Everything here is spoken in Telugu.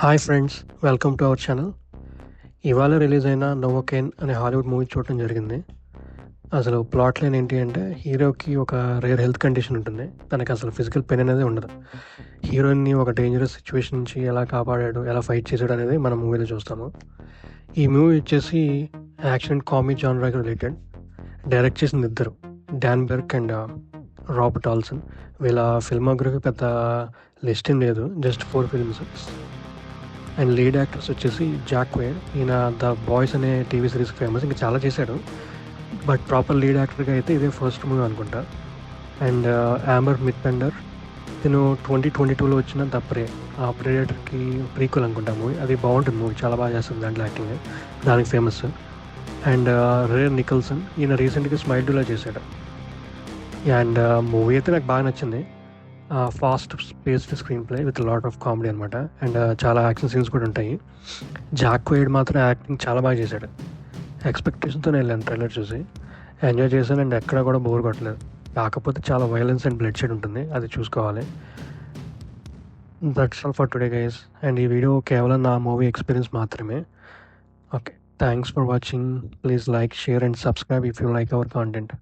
Hi friends, welcome to our channel. ఇవాళ రిలీజ్ అయిన నోవోకేన్ అనే హాలీవుడ్ మూవీ చూడటం జరిగింది. అసలు ప్లాట్ లైన్ ఏంటి అంటే, హీరోకి ఒక రేర్ హెల్త్ కండిషన్ ఉంటుంది. తనకి అసలు ఫిజికల్ పెయిన్ అనేది ఉండదు. హీరోయిన్ని ఒక డేంజరస్ సిచ్యువేషన్ నుంచి ఎలా కాపాడాడు, ఎలా ఫైట్ చేశాడు అనేది మనం మూవీలో చూస్తాము. ఈ మూవీ వచ్చేసి యాక్షన్ అండ్ కామెడీ జానరాకి రిలేటెడ్. డైరెక్ట్ చేసింది ఇద్దరు, Don Burke and Robert Olsen. వీళ్ళ ఫిల్మోగ్రఫీ పెద్ద లిస్ట్ ఏం లేదు, just 4 films. And lead actors వచ్చేసి జాక్ వేడ్. ఈయన ద బాయ్స్ అనే టీవీ సిరీస్ ఫేమస్, ఇంకా చాలా చేశాడు. బట్ ప్రాపర్ లీడ్ యాక్టర్గా అయితే ఇదే ఫస్ట్ మూవీ అనుకుంటా. అండ్ ఆంబర్ మిత్పెండర్, తిను 2022లో వచ్చిన ద ప్రే, ఆ ప్రేడేటర్కి ప్రీక్వెల్ అనుకుంటా మూవీ. అది బాగుంటుంది మూవీ, చాలా బాగా చేస్తుంది దాంట్లో యాక్టింగ్, దానికి ఫేమస్. అండ్ రేర్ నికల్సన్, ఈయన రీసెంట్గా స్మైల్ టూలో చేశాడు. అండ్ మూవీ అయితే నాకు బాగా నచ్చింది. Fast spaced screen play with lot of comedy అనమాట. అండ్ చాలా యాక్షన్ సీన్స్ కూడా ఉంటాయి. జాక్ వేడ్ మాత్రం యాక్టింగ్ చాలా బాగా చేశాడు. ఎక్స్పెక్టేషన్తో నేను వెళ్ళాను ట్రైలర్ చూసి, ఎంజాయ్ చేశాను. అండ్ ఎక్కడ కూడా బోర్ కొట్టలేదు. కాకపోతే చాలా వైలెన్స్ అండ్ బ్లడ్ షెడ్ ఉంటుంది, అది చూసుకోవాలి. That's all for today guys. And ఈ వీడియో కేవలం నా మూవీ ఎక్స్పీరియన్స్ మాత్రమే. Okay, thanks for watching. Please like, share and subscribe if you like our content.